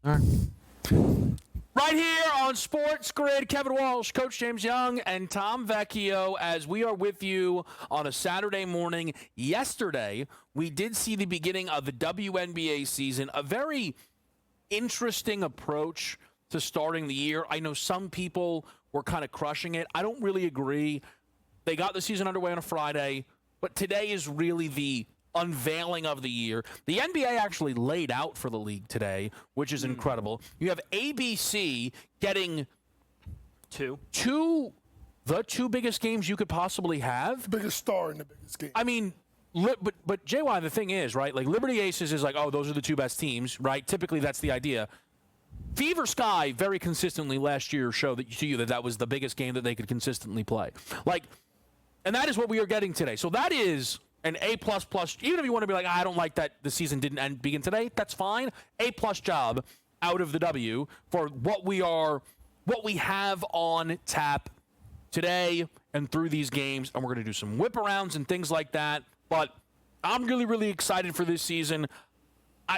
All right. Right here on Sports Grid, Kevin Walsh, Coach James Young, and Tom Vecchio, as we are with you on a Saturday morning. Yesterday, we did see the beginning of the WNBA season, a very interesting approach to starting the year. I know some people were kind of crushing it. I don't really agree. They got the season underway on a Friday, but today is really the unveiling of the year. The NBA actually laid out for the league today, which is incredible. You have ABC getting the two biggest games you could possibly have. Biggest star in the biggest game. I mean, but JY, the thing is, right, like Liberty Aces is like, oh, those are the two best teams, right? Typically that's the idea. Fever Sky very consistently last year showed to you that was the biggest game that they could consistently play. And that is what we are getting today. So that is an A++. Even if you want to be like, I don't like that the season didn't begin today, that's fine. A+ job out of the W for what we have on tap today and through these games. And we're going to do some whip arounds and things like that. But I'm really, really excited for this season.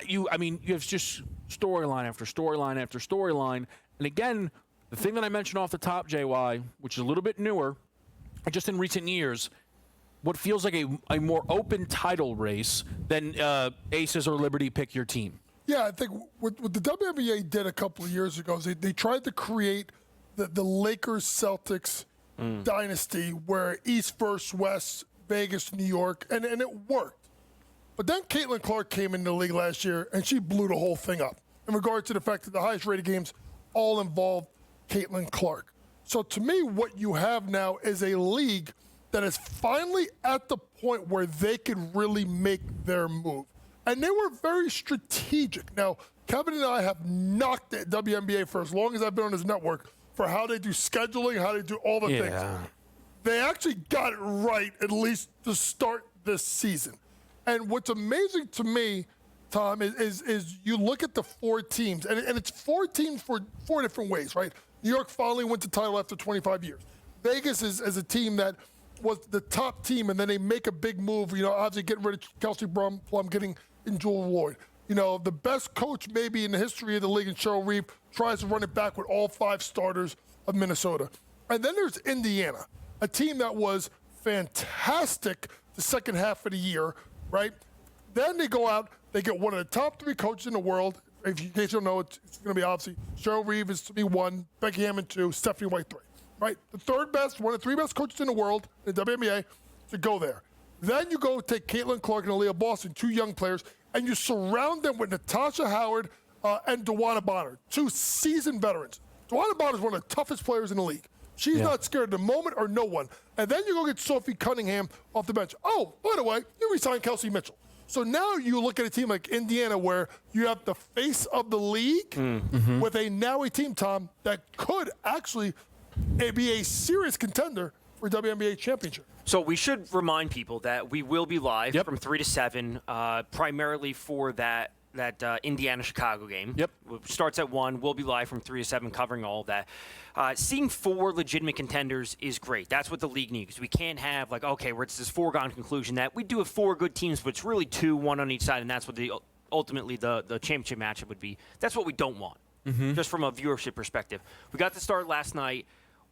You have just storyline after storyline after storyline. And again, the thing that I mentioned off the top, JY, which is a little bit newer, just in recent years, what feels like a more open title race than Aces or Liberty pick your team. Yeah, I think what the WNBA did a couple of years ago is they tried to create the Lakers-Celtics dynasty where East versus West, Vegas, New York, and it worked. But then Caitlin Clark came into the league last year, and she blew the whole thing up in regard to the fact that the highest-rated games all involved Caitlin Clark. So to me, what you have now is a league that is finally at the point where they could really make their move. And they were very strategic. Now, Kevin and I have knocked the WNBA for as long as I've been on this network for how they do scheduling, how they do all the things. They actually got it right, at least to start this season. And what's amazing to me, Tom, is you look at the four teams, and it's four teams for four different ways, right? New York finally wins the title after 25 years. Vegas is a team that was the top team, and then they make a big move, obviously getting rid of Kelsey Plum, getting in Jewel Lloyd. The best coach maybe in the history of the league, in Cheryl Reeve, tries to run it back with all five starters of Minnesota. And then there's Indiana, a team that was fantastic the second half of the year, right? Then they go out, they get one of the top three coaches in the world. In case you don't know, it's going to be obviously Cheryl Reeve is to be 1, Becky Hammond 2, Stephanie White 3. Right? The third best, one of the three best coaches in the world in the WNBA to go there. Then you go take Caitlin Clark and Aaliyah Boston, two young players, and you surround them with Natasha Howard and DeWanna Bonner, two seasoned veterans. DeWanna Bonner is one of the toughest players in the league. She's not scared of the moment or no one. And then you go get Sophie Cunningham off the bench. Oh, by the way, you re-signed Kelsey Mitchell. So now you look at a team like Indiana where you have the face of the league with a team, Tom, that could actually be a serious contender for WNBA championship. So we should remind people that we will be live from 3 to 7, primarily for that Indiana-Chicago game. Yep. It starts at 1. We'll be live from 3 to 7 covering all of that. Seeing 4 legitimate contenders is great. That's what the league needs. We can't have where it's this foregone conclusion that we do have 4 good teams, but it's really 2, 1 on each side, and that's what ultimately the championship matchup would be. That's what we don't want, just from a viewership perspective. We got the start last night.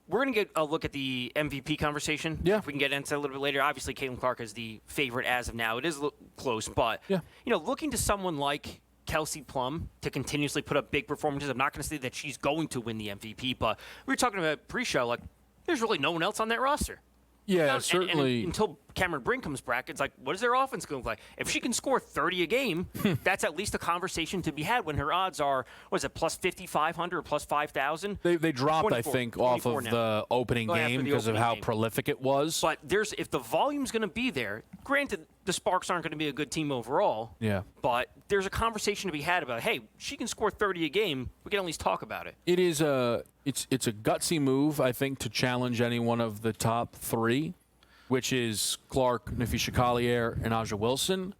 We're going to get a look at the MVP conversation. Yeah. If we can get into it a little bit later. Obviously, Caitlin Clark is the favorite as of now. It is close, but looking to someone like Kelsey Plum to continuously put up big performances. I'm not going to say that she's going to win the MVP, but we were talking about pre-show, there's really no one else on that roster. Yeah, certainly. And until Cameron Brink comes back, it's what is their offense going to look like? If she can score 30 a game, that's at least a conversation to be had when her odds are, plus 5,500 or plus 5,000? They dropped, I think, off of the opening game because of how prolific it was. But if the volume's going to be there, granted, the Sparks aren't going to be a good team overall. Yeah. But there's a conversation to be had about, hey, she can score 30 a game. We can at least talk about it. It is it's a gutsy move, I think, to challenge any one of the top 3, which is Clark, Napheesa Collier, and Aja Wilson.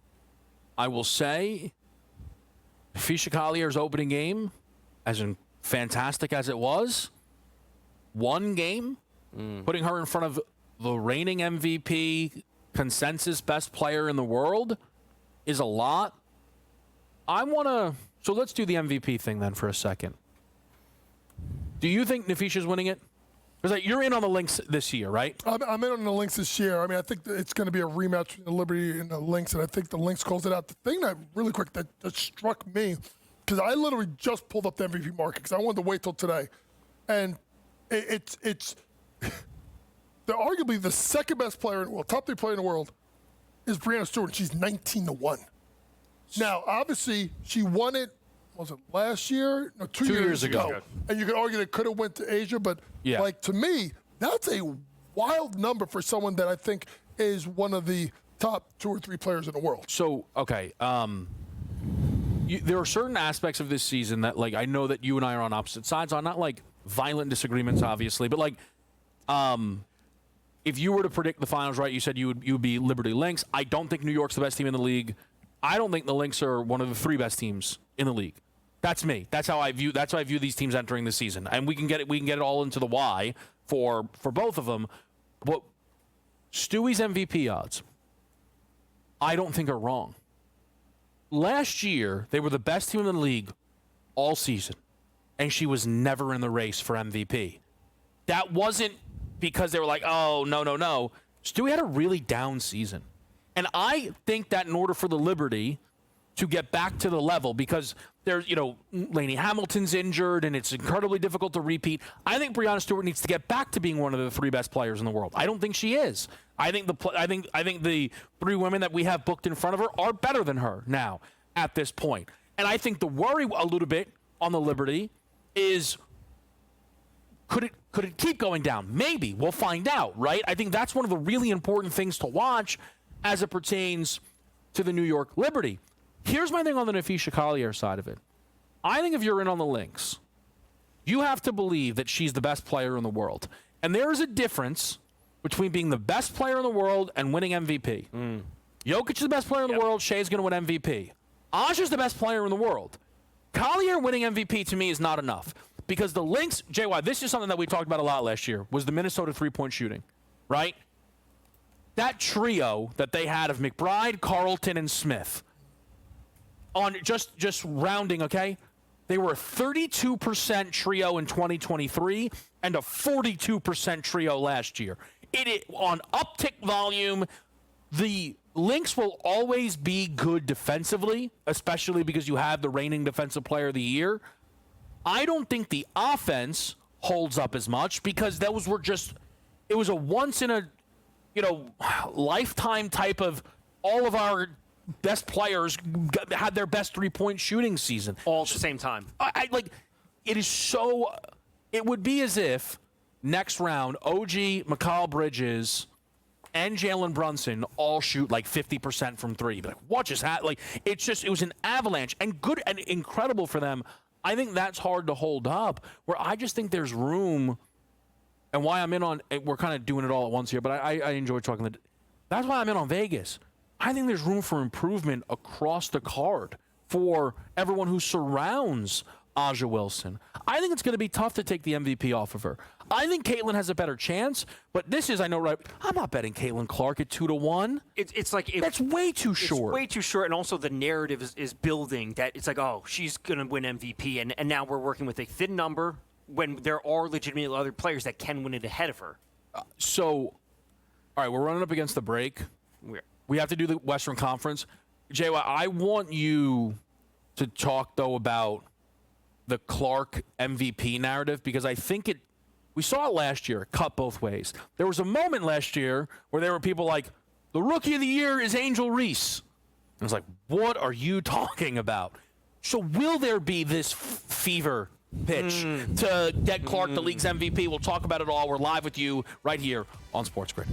I will say, Napheesa Collier's opening game, as fantastic as it was, one game, putting her in front of the reigning MVP, consensus best player in the world, is a lot. I want to So let's do the MVP thing then for a second. Do you think Nafisha's winning it? Because you're in on the Lynx this year, right? I'm in on the Lynx this year. I mean, I think that it's going to be a rematch between the Liberty and the Lynx, and I think the Lynx calls it out. The thing that really quick that struck me, because I literally just pulled up the MVP market because I wanted to wait till today, and it's they're arguably the second best player in the world, top 3 player in the world, is Brianna Stewart. She's 19-1. Now, obviously, she won it. Was it last year? No, 2 years ago. And you could argue that could have went to Asia, but like to me, that's a wild number for someone that I think is one of the top 2 or 3 players in the world. So, okay, there are certain aspects of this season that, like, I know that you and I are on opposite sides on, not like violent disagreements, obviously, but like, if you were to predict the finals, right, you said you would be Liberty Lynx. I don't think New York's the best team in the league. I don't think the Lynx are one of the 3 best teams in the league. That's me. That's how I view these teams entering the season. And we can get it all into the why for both of them. But Stewie's MVP odds, I don't think are wrong. Last year, they were the best team in the league all season, and she was never in the race for MVP. That wasn't because they were like, oh, no. Stewie had a really down season. And I think that in order for the Liberty to get back to the level, because there's, Lainey Hamilton's injured and it's incredibly difficult to repeat. I think Brianna Stewart needs to get back to being one of the 3 best players in the world. I don't think she is. I think the 3 women that we have booked in front of her are better than her now at this point. And I think the worry a little bit on the Liberty is, could it keep going down? Maybe. We'll find out, right? I think that's one of the really important things to watch as it pertains to the New York Liberty. Here's my thing on the Napheesa Collier side of it. I think if you're in on the Lynx, you have to believe that she's the best player in the world. And there is a difference between being the best player in the world and winning MVP. Jokic is the best player in the world. Shea's going to win MVP. Aja's the best player in the world. Collier winning MVP to me is not enough. Because the Lynx, JY, this is something that we talked about a lot last year, was the Minnesota three-point shooting, right? That trio that they had of McBride, Carlton, and Smith, on just rounding, okay? They were a 32% trio in 2023 and a 42% trio last year. On uptick volume, the Lynx will always be good defensively, especially because you have the reigning defensive player of the year. I don't think the offense holds up as much because those were it was a once in a, lifetime type of, all of our best players had their best three-point shooting season. All at the same time. It would be as if next round, OG, Mikal Bridges, and Jalen Brunson all shoot like 50% from 3. But what just happened? It was an avalanche, and good and incredible for them. I think that's hard to hold up, where I just think there's room, and why I'm in on, we're kind of doing it all at once here, but I enjoy talking. That's why I'm in on Vegas. I think there's room for improvement across the card for everyone who surrounds A'ja Wilson. I think it's going to be tough to take the MVP off of her. I think Caitlin has a better chance, but this is, I know, right? I'm not betting Caitlin Clark at 2-1. It's like that's way too short. It's way too short, and also the narrative is building that it's like, oh, she's going to win MVP, and now we're working with a thin number when there are legitimately other players that can win it ahead of her. All right, we're running up against the break. We have to do the Western Conference. Jay, I want you to talk, though, about the Clark MVP narrative, because I think we saw it last year, cut both ways. There was a moment last year where there were people like, the Rookie of the Year is Angel Reese. And I was like, what are you talking about? So will there be this fever pitch to get Clark the league's MVP? We'll talk about it all. We're live with you right here on Sports Grid.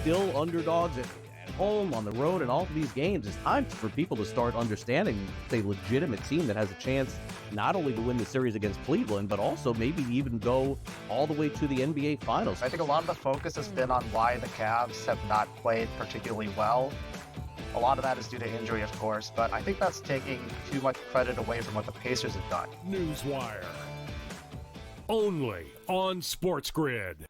Still underdogs at home, on the road, and all of these games. It's time for people to start understanding it's a legitimate team that has a chance not only to win the series against Cleveland, but also maybe even go all the way to the NBA Finals. I think a lot of the focus has been on why the Cavs have not played particularly well. A lot of that is due to injury, of course, but I think that's taking too much credit away from what the Pacers have done. Newswire. Only on Sports Grid.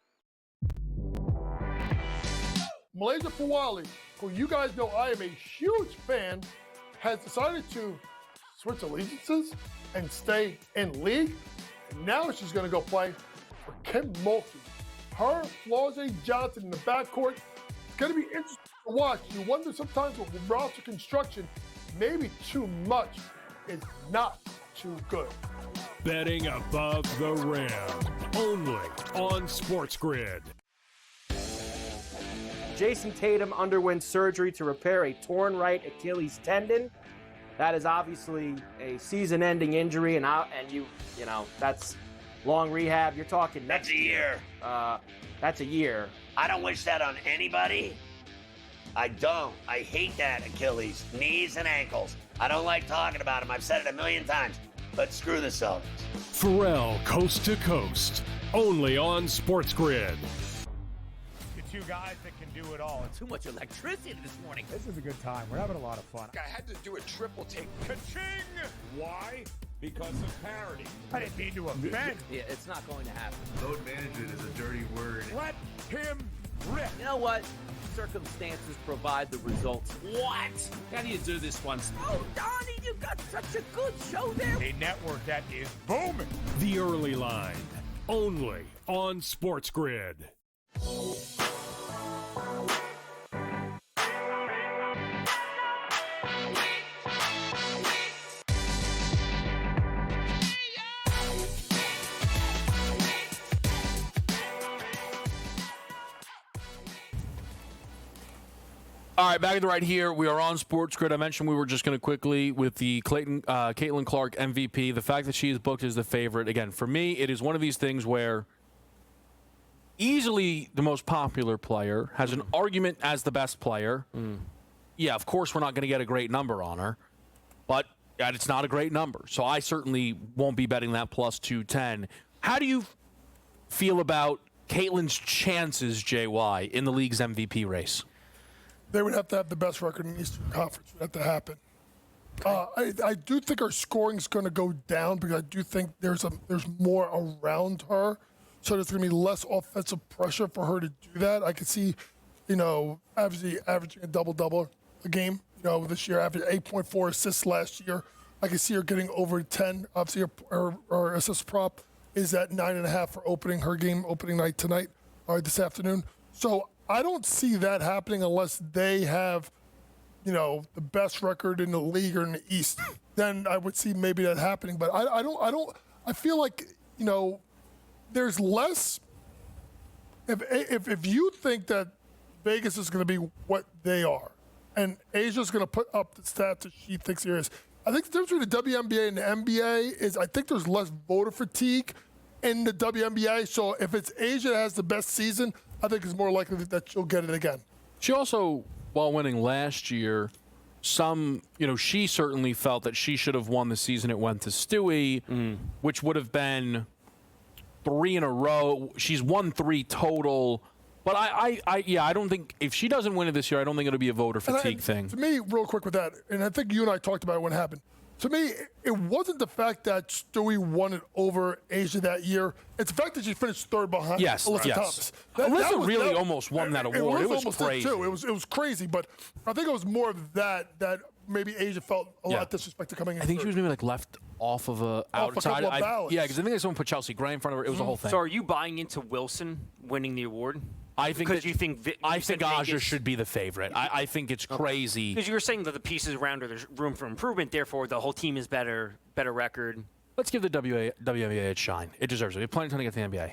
Malaysia Pawali, who you guys know I am a huge fan, has decided to switch allegiances and stay in league. And now she's going to go play for Kim Mulkey. Her, Flau'jae Johnson in the backcourt. It's going to be interesting to watch. You wonder sometimes with roster construction, maybe too much is not too good. Betting above the rim. Only on Sports Grid. Jason Tatum underwent surgery to repair a torn right Achilles tendon. That is obviously a season-ending injury, and you know that's long rehab. You're talking That's a year. That's a year. I don't wish that on anybody. I don't. I hate that Achilles, knees and ankles. I don't like talking about them. I've said it a million times. But screw the Celtics. Pharrell Coast to Coast. Only on Sports Grid. Two guys that can do it all. Too much electricity this morning. This is a good time. We're having a lot of fun. I had to do a triple take. Ka-ching! Why? Because of parity. I didn't mean to offend. Yeah, it's not going to happen. Load management is a dirty word. Let him rip. You know what? Circumstances provide the results. What? How do you do this one? Oh, Donnie, you got such a good show there. A network that is booming. The Early Line. Only on Sports Grid. All right, back at the right here. We are on Sports Grid. I mentioned we were just going to quickly with the Caitlin Clark MVP. The fact that she is booked as the favorite. Again, for me, it is one of these things where easily the most popular player has an argument as the best player. Yeah, of course we're not going to get a great number on her, but it's not a great number. So I certainly won't be betting that plus 210. How do you feel about Caitlin's chances, JY, in the league's MVP race? They would have to have the best record in the Eastern Conference for that to happen. I do think her scoring is going to go down because I do think there's more around her, so there's going to be less offensive pressure for her to do that. I could see, averaging a double-double a game. This year, averaging 8.4 assists last year. I can see her getting over 10. Obviously, her assist prop is at 9.5 for opening night tonight or this afternoon. So I don't see that happening unless they have, the best record in the league or in the East. Then I would see maybe that happening. But I feel like, there's less. If you think that Vegas is going to be what they are, and Asia's going to put up the stats that she thinks here is, I think the difference between the WNBA and the NBA is I think there's less voter fatigue in the WNBA. So if it's Asia that has the best season, I think it's more likely that she'll get it again. She also, while winning last year, she certainly felt that she should have won the season it went to Stewie, which would have been 3 in a row. She's won 3 total. But I don't think if she doesn't win it this year, I don't think it'll be a voter fatigue thing. To me, real quick with that, and I think you and I talked about it when it happened. To me, it wasn't the fact that Stewie won it over Asia that year. It's the fact that she finished third behind Alyssa Thomas. Alyssa really almost won that award. It was crazy. Too. It was crazy, but I think it was more of that maybe Asia felt a lot disrespected coming in. I think she was maybe left off of a outside. A couple of ballots. Because I think someone put Chelsea Gray in front of her. It was a whole thing. So are you buying into Wilson winning the award? I think because you think Aja should be the favorite. I think it's crazy because you were saying that the pieces around her, there's room for improvement. Therefore, the whole team is better record. Let's give the WNBA its shine. It deserves it. We have plenty of time to get to the NBA.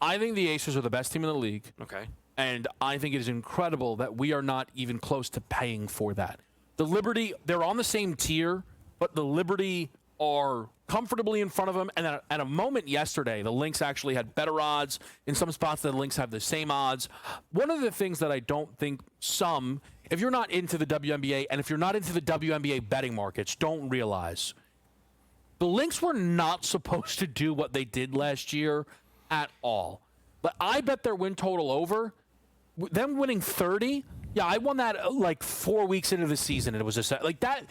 I think the Aces are the best team in the league. Okay. And I think it is incredible that we are not even close to paying for that. The Liberty, they're on the same tier, but the Liberty are comfortably in front of them. And at a moment yesterday, the Lynx actually had better odds. In some spots, the Lynx have the same odds. One of the things that I don't think if you're not into the WNBA and if you're not into the WNBA betting markets, don't realize The Lynx were not supposed to do what they did last year at all. But I bet their win total over. Them winning 30. Yeah, I won that like 4 weeks into the season, and it was just like that.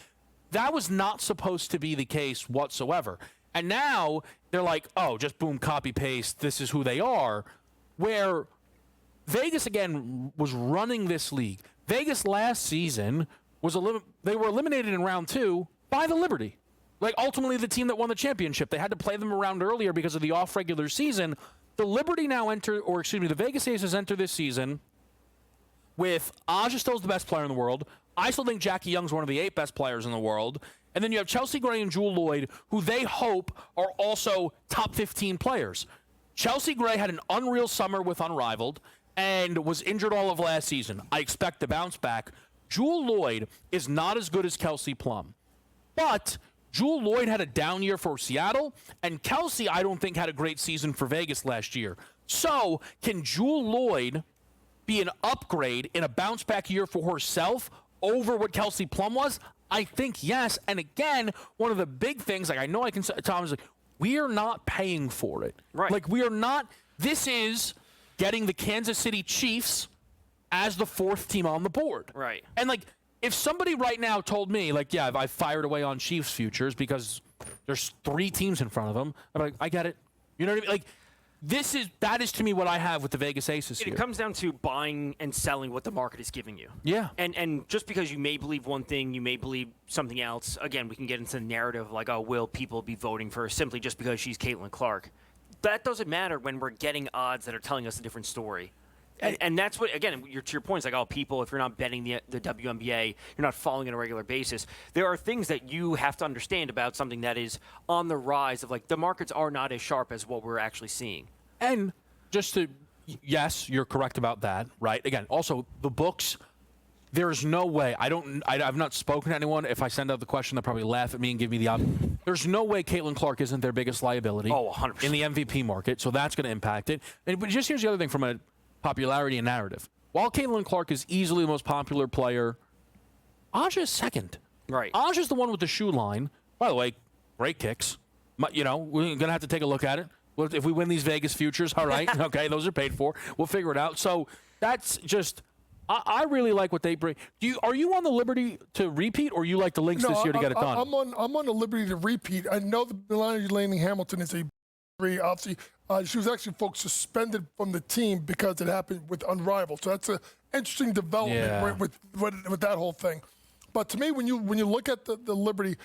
That was not supposed to be the case whatsoever. And now they're like, oh, just boom, copy paste. This is who they are. Where Vegas again was running this league. Vegas last season was they were eliminated in round 2 by the Liberty. Like ultimately the team that won the championship. They had to play them around earlier because of the off regular season. The Liberty now the Vegas Aces enter this season with Aja still the best player in the world. I still think Jackie Young's one of the 8 best players in the world. And then you have Chelsea Gray and Jewel Lloyd, who they hope are also top 15 players. Chelsea Gray had an unreal summer with Unrivaled and was injured all of last season. I expect to bounce back. Jewel Lloyd is not as good as Kelsey Plum. But Jewel Lloyd had a down year for Seattle, and Kelsey, I don't think, had a great season for Vegas last year. So can Jewel Lloyd be an upgrade in a bounce-back year for herself over what Kelsey Plum was? I think yes. And again, one of the big things, like I know I can say, Tom, is like, we are not paying for it. Right. Like we are not, this is getting the Kansas City Chiefs as the 4th team on the board. Right. And like, if somebody right now told me, like, yeah, if I fired away on Chiefs futures because there's 3 teams in front of them, I'm like, I get it. You know what I mean? Like, that is to me what I have with the Vegas Aces here. It comes down to buying and selling what the market is giving you. Yeah. And just because you may believe one thing, you may believe something else. Again, we can get into the narrative like, oh, will people be voting for her simply just because she's Caitlin Clark? That doesn't matter when we're getting odds that are telling us a different story. And that's what, again, to your point, it's like, oh, people, if you're not betting the WNBA, you're not following on a regular basis. There are things that you have to understand about something that is on the rise of, like, the markets are not as sharp as what we're actually seeing. And just to, yes, you're correct about that, right? Again, also, the books, there's no way. I've not spoken to anyone. If I send out the question, they'll probably laugh at me and give me the option. There's no way Caitlin Clark isn't their biggest liability. Oh, 100%. In the MVP market, so that's going to impact it. But just here's the other thing from a popularity and narrative. While Caitlin Clark is easily the most popular player, Aja is second. Right. Aja's the one with the shoe line. By the way, great kicks. You know, we're going to have to take a look at it. Well, if we win these Vegas futures, all right, okay, those are paid for. We'll figure it out. So that's just, I really like what they bring. Are you on the Liberty to repeat, or you like the Lynx this year to get it done? I'm on the Liberty to repeat. I know that Melanie Lanning Hamilton is a obviously. She was actually, folks, suspended from the team because it happened with Unrivaled. So that's an interesting development with that whole thing. But to me, when you look at the Liberty,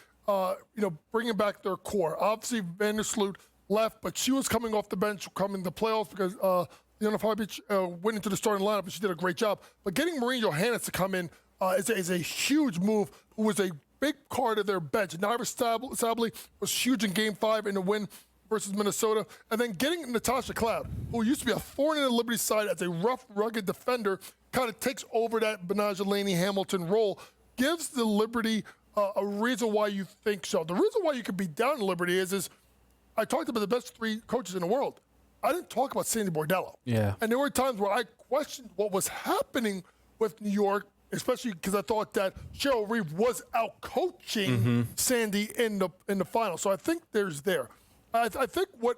bringing back their core, obviously Vandersloot left, but she was coming off the bench, coming to playoffs because Liana Fabic went into the starting lineup, and she did a great job. But getting Maureen Johannes to come in is a huge move, who was a big part of their bench. Naira Sabley was huge in Game 5 in the win versus Minnesota. And then getting Natasha Cloud, who used to be a thorn in the Liberty side as a rough, rugged defender, kind of takes over that Benaja Laney Hamilton role, gives the Liberty a reason why you think so. The reason why you could be down in Liberty is I talked about the best 3 coaches in the world. I didn't talk about Sandy Bordello. Yeah. And there were times where I questioned what was happening with New York, especially because I thought that Cheryl Reeve was out coaching Sandy in the final. So I think there's there. I think what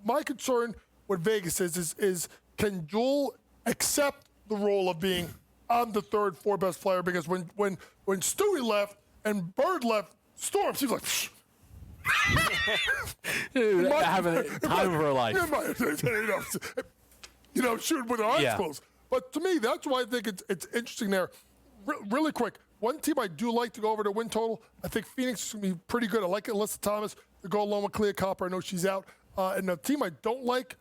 my concern with Vegas is can Jewel accept the role of being I'm the 3rd, 4th best player? Because when Stewie left and Bird left, Storm, she was like, psh. Having the time of her life. Shooting with her eyes closed. But to me, that's why I think it's interesting there. Really quick, one team I do like to go over to win total, I think Phoenix is going to be pretty good. I like Alyssa Thomas to go along with Clea Copper. I know she's out. And the team I don't like,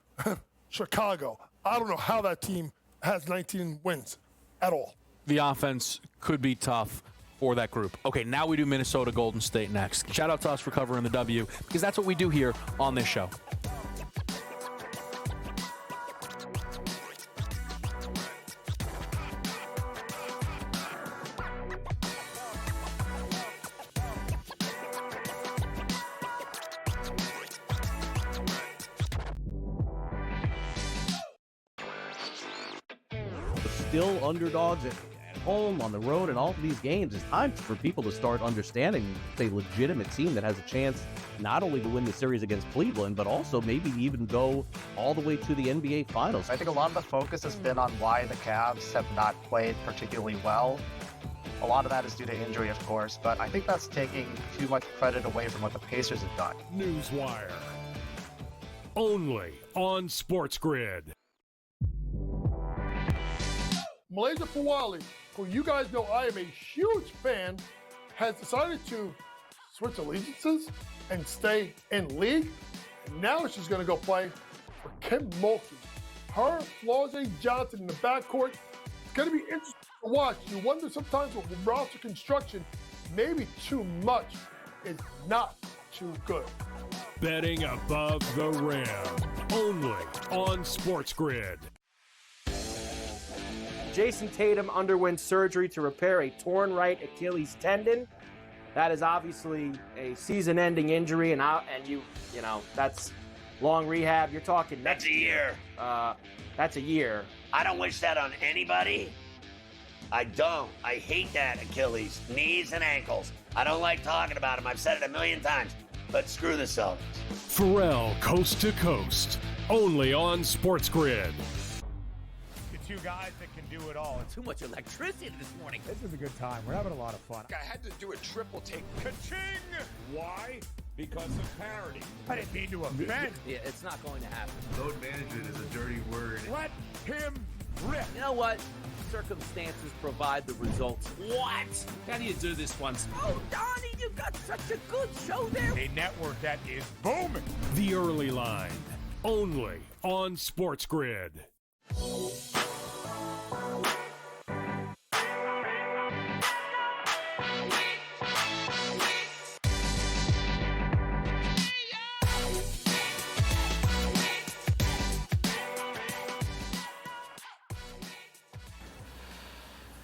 Chicago. I don't know how that team has 19 wins at all. The offense could be tough for that group. Okay, now we do Minnesota Golden State next. Shout out to us for covering the W, because that's what we do here on this show. Still underdogs home, on the road, and all of these games, it's time for people to start understanding it's a legitimate team that has a chance not only to win the series against Cleveland, but also maybe even go all the way to the NBA Finals. I think a lot of the focus has been on why the Cavs have not played particularly well. A lot of that is due to injury, of course, but I think that's taking too much credit away from what the Pacers have done. Newswire. Only on Sports Grid. Malaysia Fawali, who you guys know I am a huge fan, has decided to switch allegiances and stay in league. And now she's going to go play for Kim Mulkey. Her, Flau'jae Johnson in the backcourt. It's going to be interesting to watch. You wonder sometimes with roster construction, maybe too much is not too good. Betting above the rim. Only on Sports Grid. Jason Tatum underwent surgery to repair a torn right Achilles tendon. That is obviously a season-ending injury, and you know that's long rehab. You're talking That's a year. That's a year. I don't wish that on anybody. I don't. I hate that Achilles, knees and ankles. I don't like talking about them. I've said it a million times. But screw the Celtics. Pharrell Coast to Coast. Only on Sports Grid. The two guys that can do it all. Too much electricity this morning. This is a good time. We're having a lot of fun. I had to do a triple take. Ka-ching! Why? Because of parity. I didn't mean to offend. Yeah, it's not going to happen. Load management is a dirty word. Let him rip. You know what? Circumstances provide the results. What? How do you do this once? Oh, Donnie, you've got such a good show there. A network that is booming. The Early Line. Only on Sports Grid.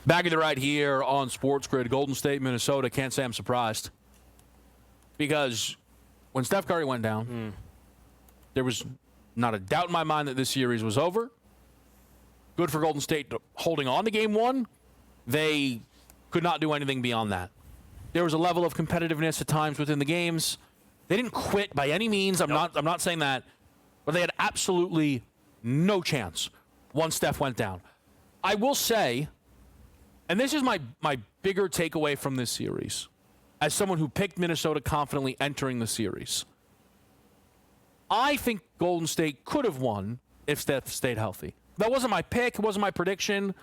Back at the right here on Sports Grid, Golden State, Minnesota. Can't say I'm surprised. Because when Steph Curry went down, there was not a doubt in my mind that this series was over. Good for Golden State holding on to game one. They could not do anything beyond that. There was a level of competitiveness at times within the games. They didn't quit by any means. I'm not saying that. But they had absolutely no chance once Steph went down. I will say, and this is my bigger takeaway from this series, as someone who picked Minnesota confidently entering the series, I think Golden State could have won if Steph stayed healthy. That wasn't my pick. It wasn't my prediction.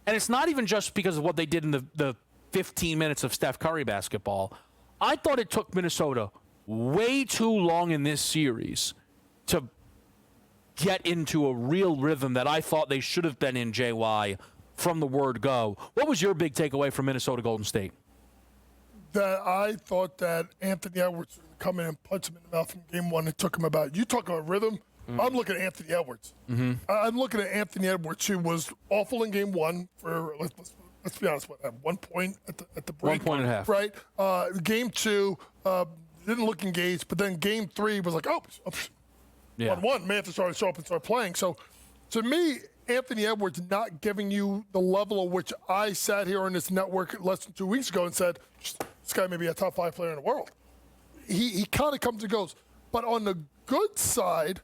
And it's not even just because of what they did in the 15 minutes of Steph Curry basketball. I thought it took Minnesota way too long in this series to get into a real rhythm that I thought they should have been in, JY, from the word go. What was your big takeaway from Minnesota Golden State? That I thought that Anthony Edwards would come in and punch him in the mouth from game one. It took him about, you talk about rhythm, I'm looking at Anthony Edwards. I'm looking at Anthony Edwards, who was awful in game one for, let's be honest, at 1 point at the break. 1 point and a half. Right. Game two, didn't look engaged, but then game three was like, Yeah. 1-1, may have to start show up and start playing. So to me, Anthony Edwards not giving you the level of which I sat here on this network less than 2 weeks ago and said, this guy may be a top 5 player in the world. He kind of comes and goes. But on the good side,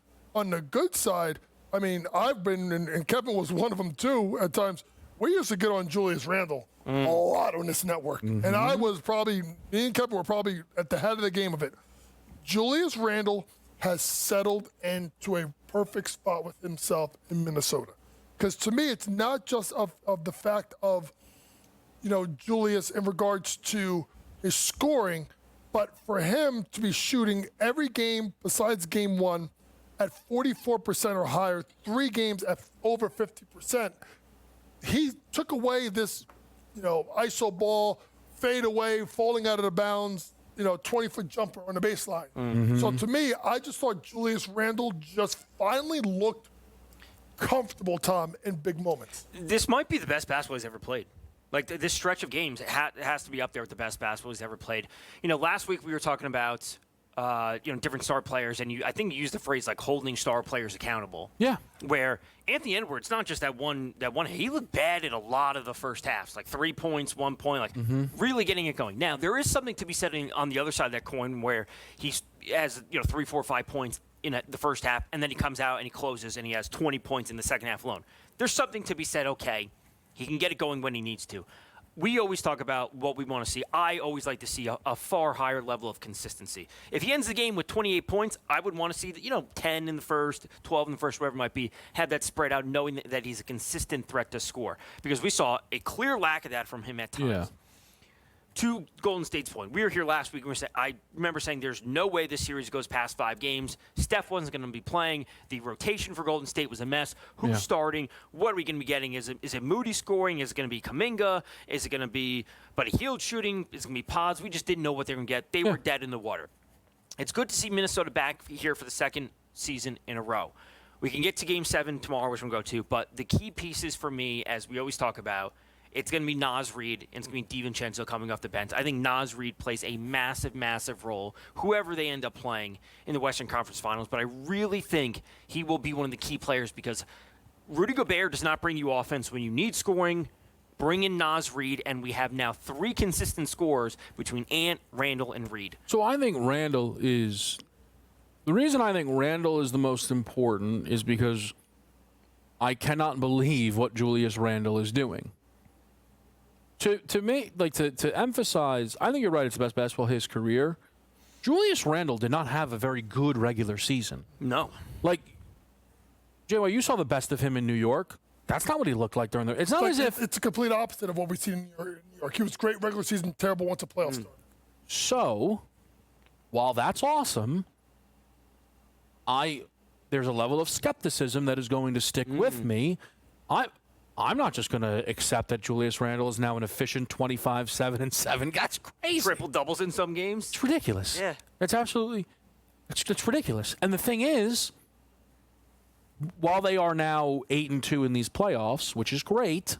I mean, I've been, and Kevin was one of them too at times, we used to get on Julius Randle a lot on this network. And I was probably, me and Kevin were probably at the head of the game of it. Julius Randle has settled into a perfect spot with himself in Minnesota. Because to me, it's not just of the fact of, Julius in regards to his scoring, but for him to be shooting every game besides game one at 44% or higher, 3 games at over 50%, he took away this, iso ball, fade away, falling out of the bounds, 20-foot jumper on the baseline. So to me, I just thought Julius Randle just finally looked comfortable, Tom, in big moments. This might be the best basketball he's ever played. Like, this stretch of games, it has to be up there with the best basketball he's ever played. Last week we were talking about different star players, and I think you used the phrase like holding star players accountable. Yeah. Where Anthony Edwards, not just that one, he looked bad at a lot of the first halves, like 3 points, 1 point, like really getting it going. Now there is something to be said on the other side of that coin where he's has 3, 4, 5 points in the first half, and then he comes out and he closes and he has 20 points in the second half alone. There's something to be said. Okay, he can get it going when he needs to. We always talk about what we want to see. I always like to see a far higher level of consistency. If he ends the game with 28 points, I would want to see 10 in the first, 12 in the first, whatever it might be, have that spread out, knowing that he's a consistent threat to score. Because we saw a clear lack of that from him at times. Yeah. To Golden State's point, we were here last week. I remember saying there's no way this series goes past 5 games. Steph wasn't going to be playing. The rotation for Golden State was a mess. Who's starting? What are we going to be getting? Is it Moody scoring? Is it going to be Kuminga? Is it going to be Buddy Hield shooting? Is it going to be Pods? We just didn't know what they were going to get. They were dead in the water. It's good to see Minnesota back here for the second season in a row. We can get to Game 7 tomorrow, which we'll go to, but the key pieces for me, as we always talk about, it's going to be Naz Reid, and it's going to be DiVincenzo coming off the bench. I think Naz Reid plays a massive, massive role, whoever they end up playing in the Western Conference Finals. But I really think he will be one of the key players because Rudy Gobert does not bring you offense when you need scoring. Bring in Naz Reid, and we have now 3 consistent scorers between Ant, Randall, and Reid. So I think Randall is – the reason I think Randall is the most important is because I cannot believe what Julius Randle is doing. To me, like to emphasize, I think you're right. It's the best basketball of his career. Julius Randle did not have a very good regular season. No. Like, JY, you saw the best of him in New York. That's not what he looked like during the. It's not as if it's a complete opposite of what we've seen in New York. He was great regular season, terrible once the playoffs started. So, while that's awesome, there's a level of skepticism that is going to stick with me. I'm not just going to accept that Julius Randle is now an efficient 25, 7, and 7. That's crazy. Triple doubles in some games. It's ridiculous. Yeah. It's absolutely it's ridiculous. And the thing is, while they are now 8-2 in these playoffs, which is great,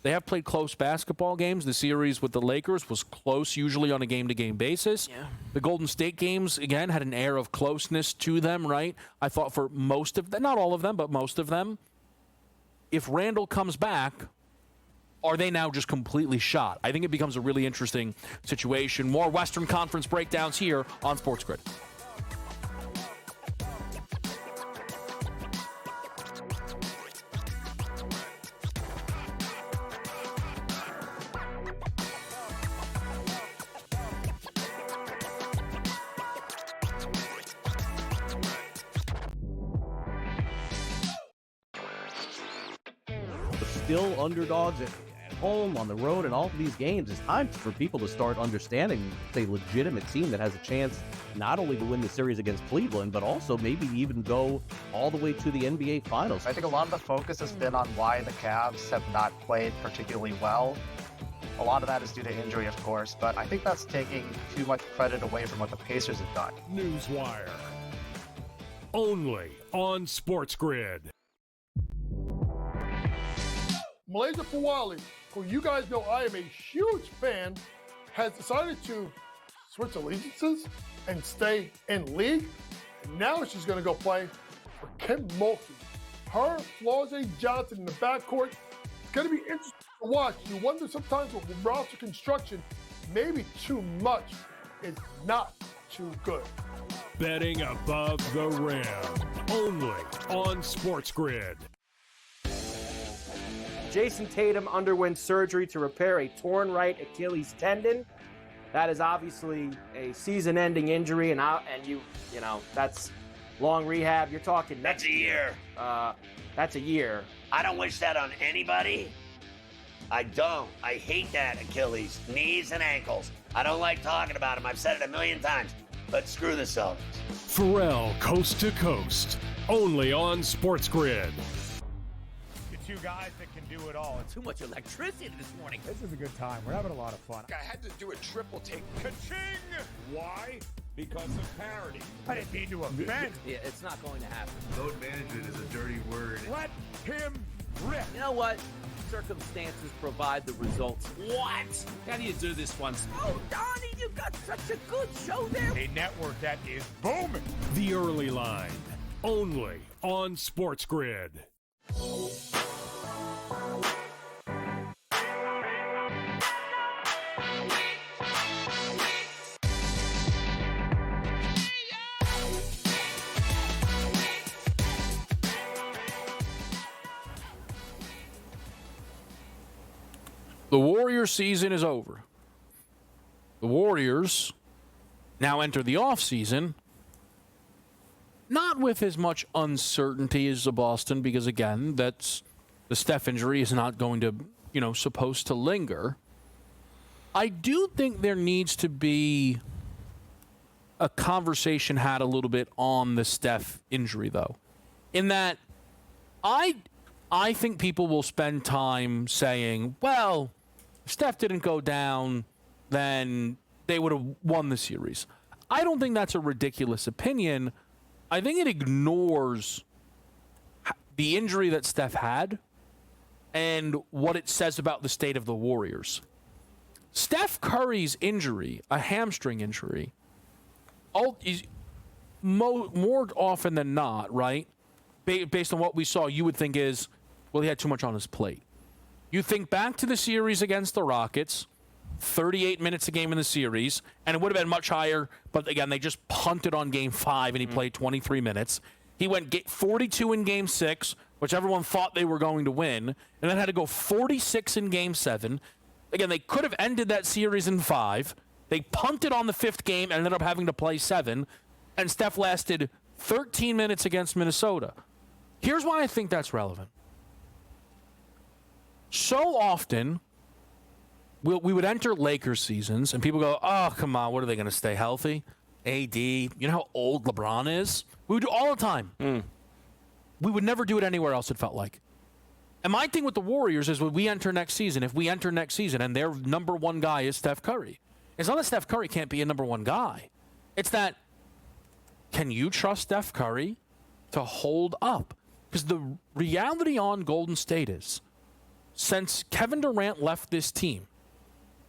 they have played close basketball games. The series with the Lakers was close, usually on a game-to-game basis. Yeah. The Golden State games, again, had an air of closeness to them, right? I thought for most of them, not all of them, but most of them. If Randall comes back, are they now just completely shot? I think it becomes a really interesting situation. More Western Conference breakdowns here on Sports Grid. Still underdogs at home, on the road, and all of these games. It's time for people to start understanding it's a legitimate team that has a chance not only to win the series against Cleveland, but also maybe even go all the way to the NBA Finals. I think a lot of the focus has been on why the Cavs have not played particularly well. A lot of that is due to injury, of course, but I think that's taking too much credit away from what the Pacers have done. Newswire. Only on Sports Grid. Malaysia Fawali, who you guys know I am a huge fan, has decided to switch allegiances and stay in league. And now she's going to go play for Kim Mulkey. Her, Flau'jae Johnson in the backcourt. It's going to be interesting to watch. You wonder sometimes with roster construction, maybe too much is not too good. Betting above the rim. Only on Sports Grid. Jason Tatum underwent surgery to repair a torn right Achilles tendon. That is obviously a season-ending injury, and that's long rehab. You're talking That's a year. That's a year. I don't wish that on anybody. I don't. I hate that Achilles, knees and ankles. I don't like talking about them. I've said it a million times. But screw the Celtics. Pharrell Coast to Coast. Only on Sports Grid. The two guys that can do it all. Too much electricity this morning. This is a good time. We're having a lot of fun. I had to do a triple take. Ka-ching! Why? Because of parity. I didn't mean to offend. Yeah, it's not going to happen. Load management is a dirty word. Let him rip. You know what? circumstances provide the results. What? How do you do this once? Oh, Donnie, you got such a good show there. A network that is booming. The Early Line, only on Sports Grid. The Warriors season is over. The Warriors now enter the offseason not with as much uncertainty as the Boston, because, again, that's the Steph injury is not going to, supposed to linger. I do think there needs to be a conversation had a little bit on the Steph injury, though, in that I think people will spend time saying, well, if Steph didn't go down, then they would have won the series. I don't think that's a ridiculous opinion. I think it ignores the injury that Steph had and what it says about the state of the Warriors. Steph Curry's injury, a hamstring injury, is more often than not, right? Based on what we saw, you would think is, well, he had too much on his plate. You think back to the series against the Rockets, 38 minutes a game in the series, and it would have been much higher, but again, they just punted on Game 5, and he played 23 minutes. He went 42 in Game 6, which everyone thought they were going to win, and then had to go 46 in Game 7. Again, they could have ended that series in 5. They punted on the 5th game and ended up having to play 7, and Steph lasted 13 minutes against Minnesota. Here's why I think that's relevant. So often, we would enter Lakers seasons, and people go, oh, come on, what are they going to stay healthy? AD, you know how old LeBron is? We would do all the time. We would never do it anywhere else, it felt like. And my thing with the Warriors is when we enter next season, if we enter next season and their number one guy is Steph Curry, it's not that Steph Curry can't be a number one guy. It's that, can you trust Steph Curry to hold up? Because the reality on Golden State is, since Kevin Durant left this team,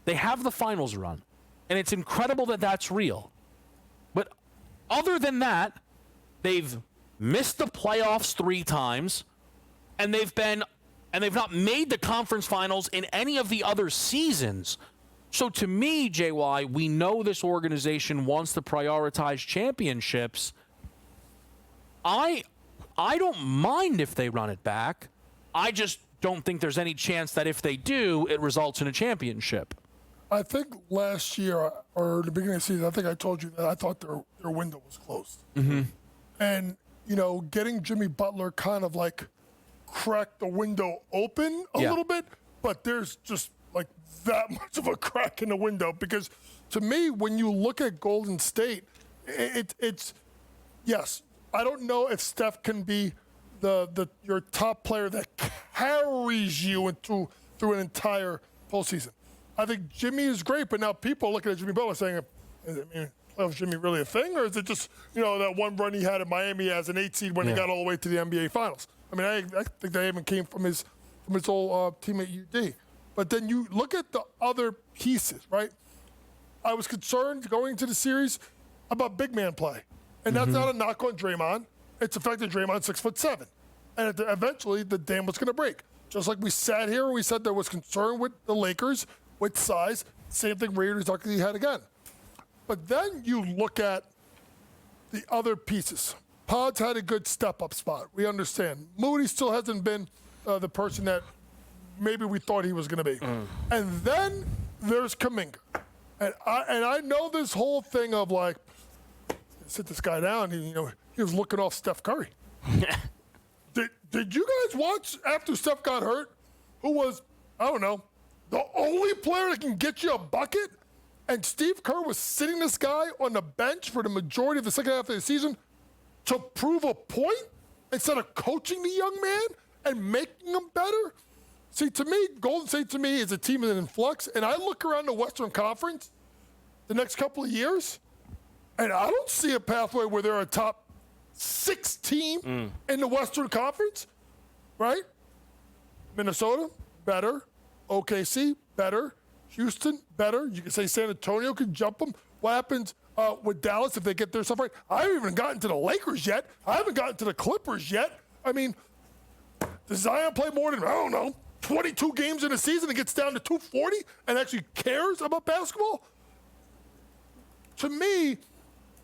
they have the finals run. And it's incredible that that's real. But other than that, they've missed the playoffs 3 times, and they've not made the conference finals in any of the other seasons. So to me, JY, we know this organization wants to prioritize championships. I don't mind if they run it back. I just don't think there's any chance that if they do, it results in a championship. I think last year or the beginning of the season, I think I told you that I thought their window was closed. Mm-hmm. And, getting Jimmy Butler kind of like cracked the window open a little bit, but there's just like that much of a crack in the window, because to me, when you look at Golden State, it's yes, I don't know if Steph can be your top player that carries you through an entire postseason. I think Jimmy is great, but now people are looking at Jimmy Butler saying, playoff Jimmy really a thing, or is it just that one run he had in Miami as an 8 seed when he got all the way to the NBA Finals? I mean, I think that even came from his old team at UD. But then you look at the other pieces, right? I was concerned going into the series about big man play, and that's not a knock on Draymond. It's the fact that Draymond's 6'7", and eventually the dam was going to break. Just like we sat here and we said there was concern with the Lakers with size. Same thing Raiders luckily had again. But then you look at the other pieces. Pods had a good step-up spot. We understand. Moody still hasn't been the person that maybe we thought he was going to be. And then there's Kuminga. And I know this whole thing of like, sit this guy down. He was looking off Steph Curry. Did you guys watch after Steph got hurt? Who was, I don't know, the only player that can get you a bucket? And Steve Kerr was sitting this guy on the bench for the majority of the second half of the season to prove a point instead of coaching the young man and making him better? See, to me, Golden State to me is a team in flux, and I look around the Western Conference the next couple of years, and I don't see a pathway where they're a top 6 team in the Western Conference, right? Minnesota, better. OKC, better. Houston, better. You can say San Antonio could jump them. What happens with Dallas if they get their stuff right? I haven't even gotten to the Lakers yet. I haven't gotten to the Clippers yet. I mean, does Zion play more than, I don't know, 22 games in a season and gets down to 240 and actually cares about basketball? To me,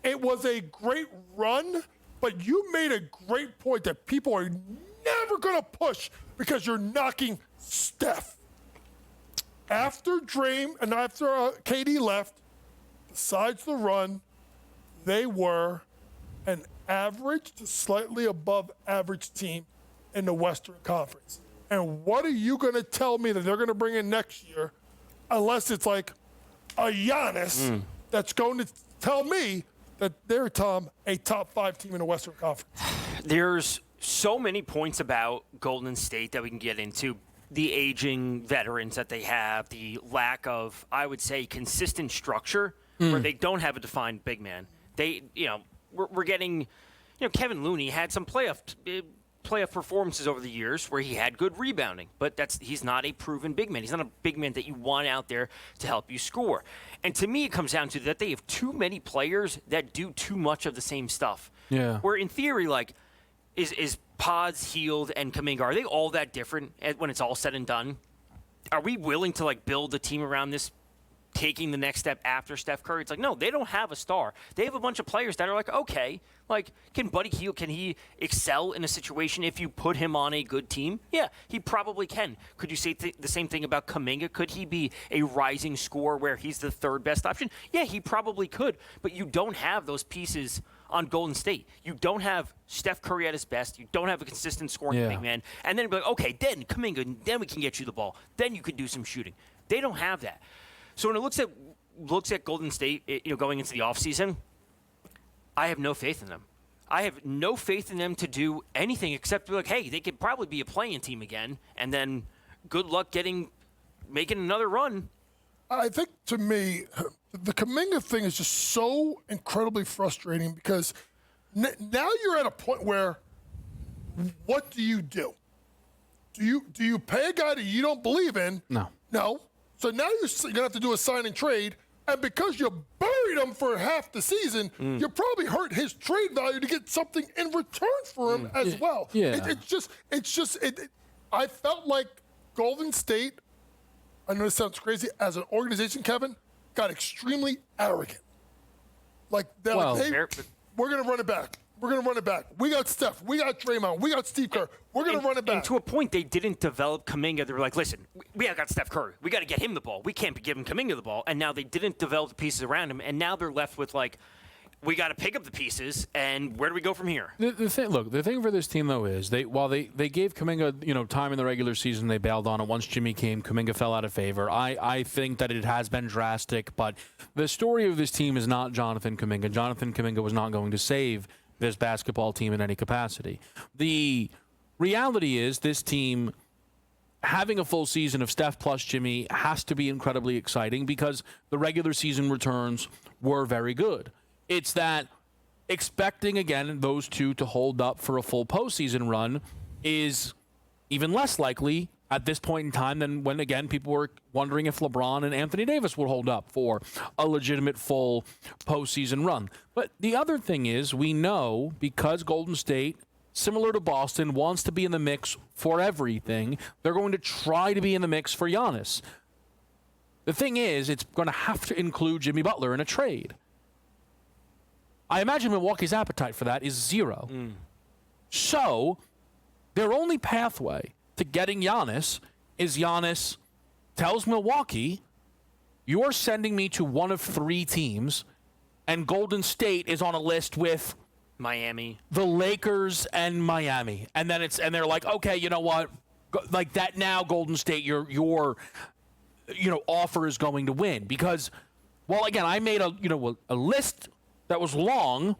it was a great run, but you made a great point that people are never going to push because you're knocking Steph. After Dame and after KD left, besides the run, they were an average to slightly above average team in the Western Conference. And what are you going to tell me that they're going to bring in next year, unless it's like a Giannis that's going to tell me that they're, Tom, a top 5 team in the Western Conference? There's so many points about Golden State that we can get into. The aging veterans that they have, the lack of, I would say, consistent structure where they don't have a defined big man. They, we're getting, Kevin Looney had some playoff performances over the years where he had good rebounding, but he's not a proven big man. He's not a big man that you want out there to help you score. And to me, it comes down to that they have too many players that do too much of the same stuff. Yeah. Where in theory, like, is Pods, Hield, and Kuminga, are they all that different when it's all said and done? Are we willing to, like, build a team around this, taking the next step after Steph Curry? It's like, no, they don't have a star. They have a bunch of players that are like, okay, like, can Buddy Hield, can he excel in a situation if you put him on a good team? Yeah, he probably can. Could you say the same thing about Kuminga? Could he be a rising scorer where he's the third best option? Yeah, he probably could, but you don't have those pieces on Golden State. You don't have Steph Curry at his best. You don't have a consistent scoring big man. And then be like, okay, then Kuminga, then we can get you the ball. Then you could do some shooting. They don't have that. So when it looks at Golden State, going into the offseason, I have no faith in them. I have no faith in them to do anything except be like, hey, they could probably be a playing team again, and then good luck making another run. I think, to me, the Kuminga thing is just so incredibly frustrating because now you're at a point where, what do you do? Do you pay a guy that you don't believe in? No. No. So now you're going to have to do a sign and trade, and because you buried him for half the season, you probably hurt his trade value to get something in return for him as well. Yeah. I felt like Golden State, I know this sounds crazy, as an organization, Kevin, got extremely arrogant. Like, they're like, hey, we're going to run it back. We're going to run it back. We got Steph. We got Draymond. We got Steve Kerr. We're going to run it back. And to a point, they didn't develop Kuminga. They were like, listen, we got Steph Curry. We got to get him the ball. We can't be giving Kuminga the ball. And now they didn't develop the pieces around him. And now they're left with, like, we got to pick up the pieces. And where do we go from here? The thing for this team, though, is while they gave Kuminga, time in the regular season, they bailed on it. Once Jimmy came, Kuminga fell out of favor. I think that it has been drastic. But the story of this team is not Jonathan Kuminga. Jonathan Kuminga was not going to save this basketball team in any capacity. The reality is this team having a full season of Steph plus Jimmy has to be incredibly exciting because the regular season returns were very good. It's that expecting, again, those two to hold up for a full postseason run is even less likely at this point in time than when, again, people were wondering if LeBron and Anthony Davis would hold up for a legitimate full postseason run. But the other thing is, we know because Golden State, similar to Boston, wants to be in the mix for everything, they're going to try to be in the mix for Giannis. The thing is, it's going to have to include Jimmy Butler in a trade. I imagine Milwaukee's appetite for that is zero. So their only pathway to getting Giannis is Giannis tells Milwaukee, you're sending me to one of 3 teams, and Golden State is on a list with Miami, the Lakers, and Miami. And then they're like, okay, you know what? Like that now, Golden State, your offer is going to win. Because, well, again, I made a list that was long.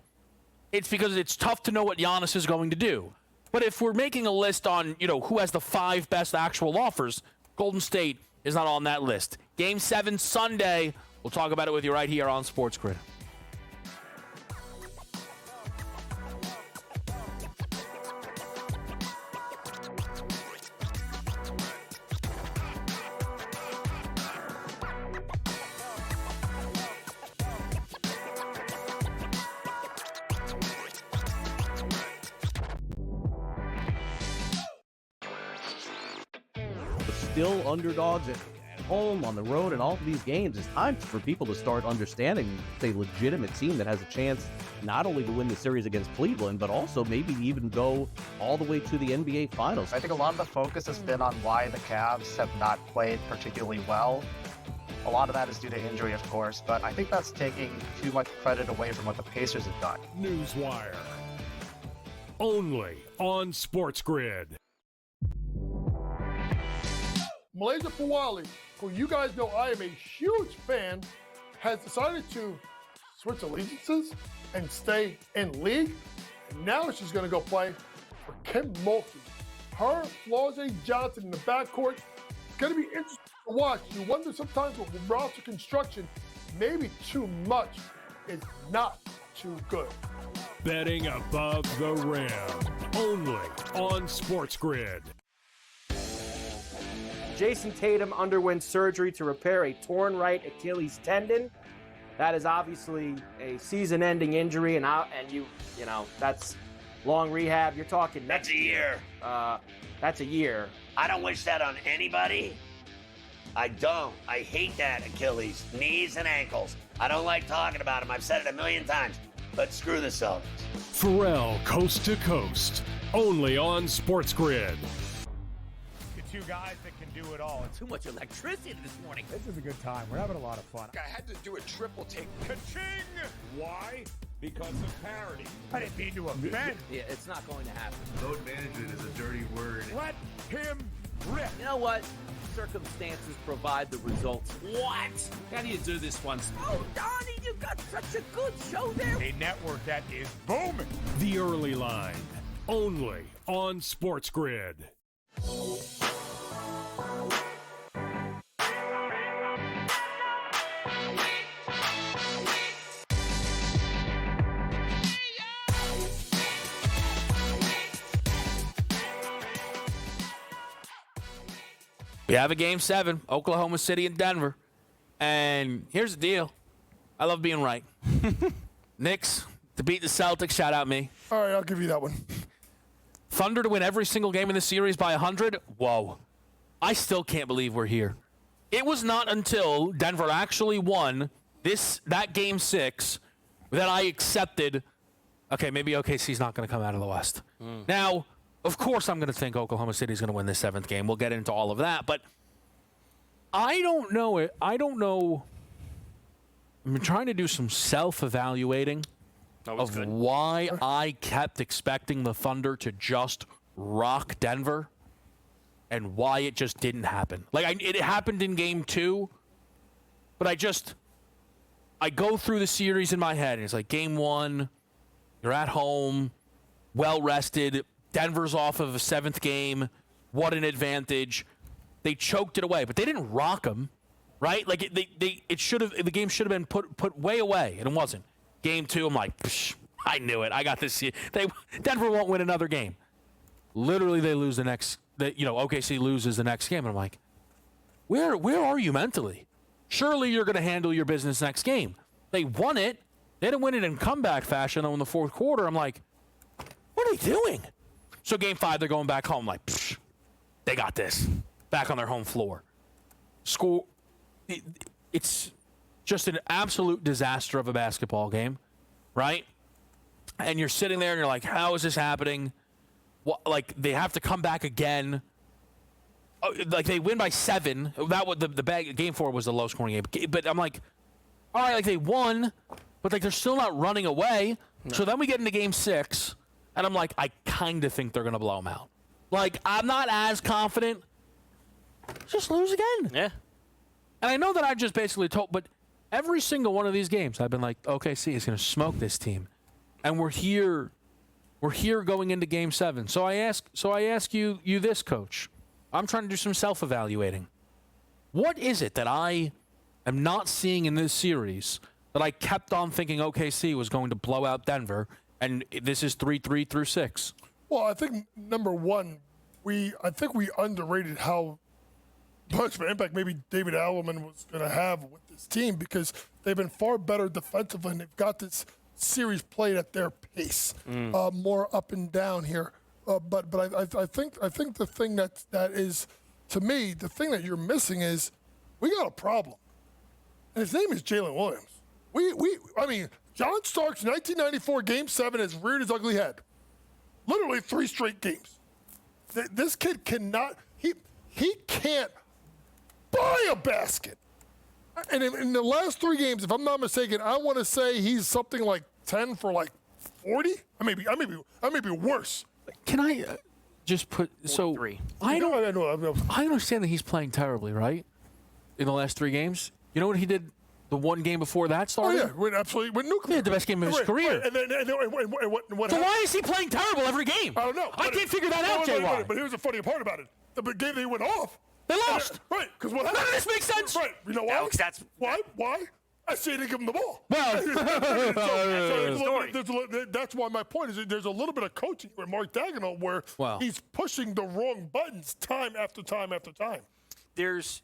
It's because it's tough to know what Giannis is going to do. But if we're making a list on, who has the 5 best actual offers, Golden State is not on that list. Game 7 Sunday. We'll talk about it with you right here on Sports Grid. still underdogs at home, on the road, and all of these games. It's time for people to start understanding it's a legitimate team that has a chance not only to win the series against Cleveland, but also maybe even go all the way to the NBA Finals. I think a lot of the focus has been on why the Cavs have not played particularly well. A lot of that is due to injury, of course, but I think that's taking too much credit away from what the Pacers have done. Newswire. Only on Sports Grid. Malaysia Fawali, who you guys know I am a huge fan, has decided to switch allegiances and stay in league. And now she's going to go play for Kim Mulkey. Her, Flau'jae Johnson in the backcourt. It's going to be interesting to watch. You wonder sometimes with roster construction, maybe too much is not too good. Betting above the rim. Only on Sports Grid. Jason Tatum underwent surgery to repair a torn right Achilles tendon. That is obviously a season-ending injury, and you know that's long rehab. You're talking That's a year. That's a year. I don't wish that on anybody. I don't. I hate that Achilles, knees and ankles. I don't like talking about them. I've said it a million times. But screw the Celtics. Pharrell Coast to Coast. Only on Sports Grid. The two guys that can do it all. Too much electricity this morning. This is a good time. We're having a lot of fun. I had to do a triple take. Ka-ching! Why? Because of parity. I didn't mean to offend. Yeah, it's not going to happen. Load management is a dirty word. Let him rip. You know what? Circumstances provide the results. What? How do you do this once? Oh, Donnie, you got such a good show there. A network that is booming. The Early Line. Only on Sports Grid. We have a Game 7, Oklahoma City and Denver. And here's the deal. I love being right. Knicks to beat the Celtics, shout out me. All right, I'll give you that one. Thunder to win every single game in the series by 100. Whoa. I still can't believe we're here. It was not until Denver actually won that Game 6 that I accepted, okay, maybe OKC's not going to come out of the West. Now, of course I'm going to think Oklahoma City's going to win this 7th game. We'll get into all of that, but I don't know it. I don't know. I'm trying to do some self-evaluating of why I kept expecting the Thunder to just rock Denver and why it just didn't happen. Like, it happened in Game 2, but I go through the series in my head, and it's like Game 1, you're at home, well-rested, Denver's off of a 7th game. What an advantage. They choked it away, but they didn't rock them, right? Like the game should have been put way away, and it wasn't. Game 2, I'm like, psh, I knew it. I got this. Denver won't win another game. Literally, they lose the next. OKC loses the next game, and I'm like, where are you mentally? Surely you're going to handle your business next game. They won it. They didn't win it in comeback fashion, though, in the 4th quarter. I'm like, what are they doing? So Game 5, they're going back home like, psh, they got this. Back on their home floor. It's just an absolute disaster of a basketball game, right? And you're sitting there and you're like, how is this happening? Like, they have to come back again. Like, they win by 7. That was Game 4 was the low-scoring game. But I'm like, all right, like, they won, but, like, they're still not running away. No. So then we get into Game 6. And I'm like, I kind of think they're going to blow them out. Like, I'm not as confident. Just lose again. Yeah. And I know that I just basically told, but every single one of these games, I've been like, OKC is going to smoke this team. And we're here going into Game 7. So I ask you this, Coach. I'm trying to do some self-evaluating. What is it that I am not seeing in this series that I kept on thinking OKC was going to blow out Denver? And this is 3-3 through 6. Well, I think number one, I think we underrated how much of an impact maybe David Alleman was going to have with this team because they've been far better defensively and they've got this series played at their pace, more up and down here. But I think the thing that is to me, the thing that you're missing is we got a problem. And his name is Jalen Williams. I mean, John Starks, 1994 Game 7 has reared his ugly head. Literally 3 straight games. This kid cannot, he can't buy a basket. And in the last 3 games, if I'm not mistaken, I want to say he's something like 10 for like 40. I may be worse. Can I just put so 3. I don't. I know. I understand that he's playing terribly, right? In the last 3 games, you know what he did the one game before that Oh started? yeah, with Nuclear. He had the best game of his career. Right. And what So happened? why is he playing terrible every game? I don't know. I can't figure that out, JY. But here's the funny part about it: the game they went off, They lost. Right? Because what None happened? of this makes sense. Right? You know why? Alex, that's why. I say they give him the ball. Well, That's why my point is that there's a little bit of coaching with Mark Daigneault where Wow. he's pushing the wrong buttons time after time after time. there's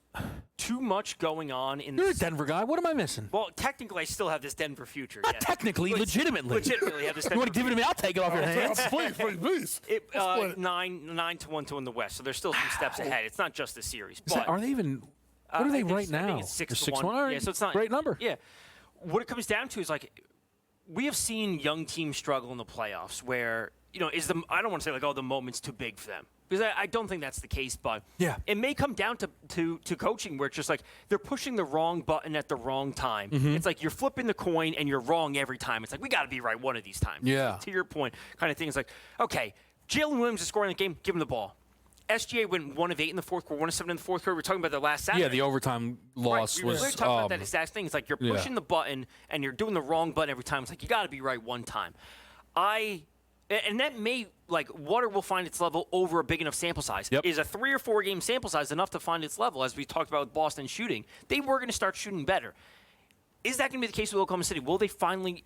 too much going on in you're a this. Denver guy. What am I missing? Well, technically, I still have this Denver future. Not yes. technically, legitimately. Legitimately have this You Denver want to give it to me? I'll take it off your hands. Please. It, Split it. 9 to 1 to win the West, so there's still some steps ahead. It's not just the series. Is that- But are they even? What are I they think right it's- I now? think it's 6 They're to 1. All right. Yeah, so it's not great number. Yeah. What it comes down to is like we have seen young teams struggle in the playoffs where, I don't want to say like, oh, the moment's too big for them. Because I don't think that's the case, but Yeah. it may come down to coaching where it's just like they're pushing the wrong button at the wrong time. Mm-hmm. It's like you're flipping the coin and you're wrong every time. It's like, we got to be right one of these times. Yeah. To your point, kind of thing. It's like, okay, Jalen Williams is scoring the game, give him the ball. SGA went 1 of 8 in the fourth quarter, 1 of 7 in the fourth quarter. We're talking about the last Saturday. Yeah, the overtime loss Right. We were was. talking about that exact thing. It's like you're yeah. pushing the button and you're doing the wrong button every time. It's like you got to be right one time. And that may, like, water will find its level over a big enough sample size. Yep. Is a 3 or 4 game sample size enough to find its level? As we talked about with Boston shooting, they were going to start shooting better. Is that going to be the case with Oklahoma City? Will they finally,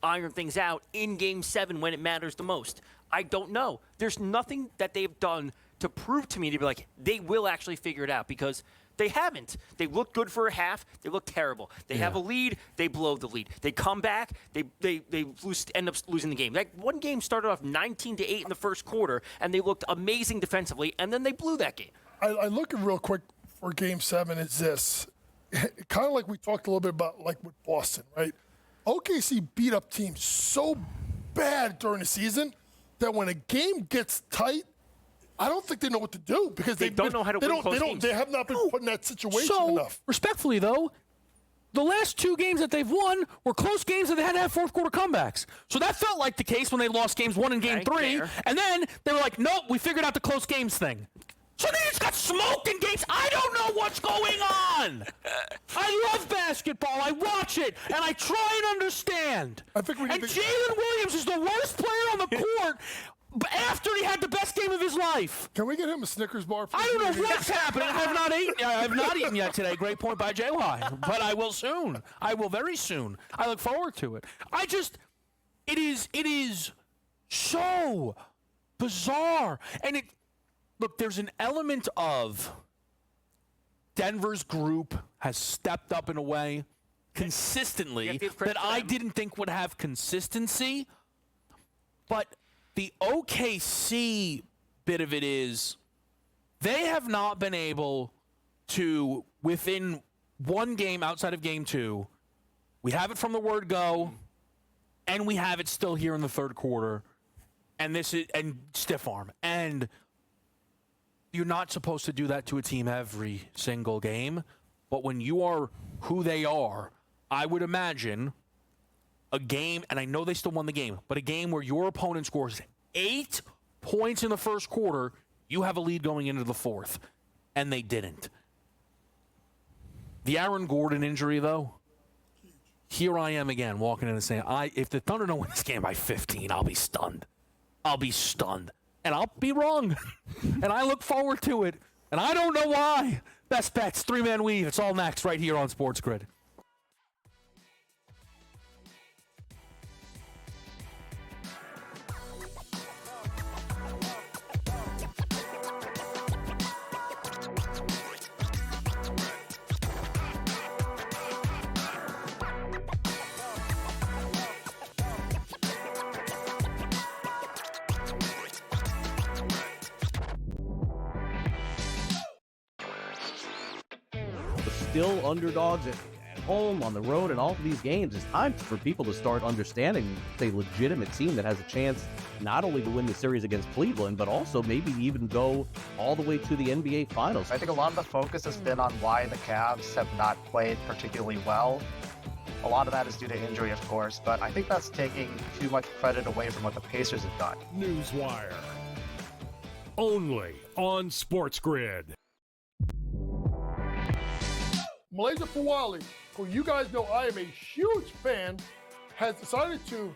iron things out in Game 7 when it matters the most? I don't know. There's nothing that they've done to prove to me to be like, they will actually figure it out because they haven't. They look good for a half. They look terrible. They have a lead. They blow the lead. They come back. They end up losing the game. Like one game started off 19-8 in the first quarter, and they looked amazing defensively, and then they blew that game. I look at real quick for Game 7 is this. Kind of like we talked a little bit about like with Boston, right? OKC beat up teams so bad during the season that when a game gets tight, I don't think they know what to do because They don't know how to win close games. They have not been put in that situation So, enough. respectfully, though, the last 2 games that they've won were close games that they had to have fourth quarter comebacks. So that felt like the case when they lost Games 1 and Game 3. fair. And then they were like, nope, we figured out the close games thing. So they just got smoked in games. I don't know what's going on. I love basketball. I watch it, and I try and understand. I think we and need to- Jalen Williams is the worst player on the court after he had the best game of his life. Can we get him a Snickers bar? I don't know what's happening. I have not eaten yet today. Great point by JY. But I will soon. I will very soon. I look forward to it. It is so bizarre. And look, there's an element of Denver's group has stepped up in a way consistently that I didn't think would have consistency. But the OKC bit of it is they have not been able to, within one game outside of Game 2, we have it from the word go, and we have it still here in the third quarter, and stiff arm. And you're not supposed to do that to a team every single game, but when you are who they are, I would imagine a game, and I know they still won the game, but a game where your opponent scores 8 points in the first quarter, you have a lead going into the fourth, and they didn't. The Aaron Gordon injury, though, here I am again walking in and saying, if the Thunder don't win this game by 15, I'll be stunned. I'll be stunned. And I'll be wrong. And I look forward to it. And I don't know why. Best Bets, 3-Man Weave. It's all next right here on Sports Grid. but still underdogs at home, on the road, and all of these games. It's time for people to start understanding a legitimate team that has a chance not only to win the series against Cleveland, but also maybe even go all the way to the NBA Finals. I think a lot of the focus has been on why the Cavs have not played particularly well. A lot of that is due to injury, of course, but I think that's taking too much credit away from what the Pacers have done. Newswire. Only on Sports Grid. Malaysia Fawali, who you guys know I am a huge fan, has decided to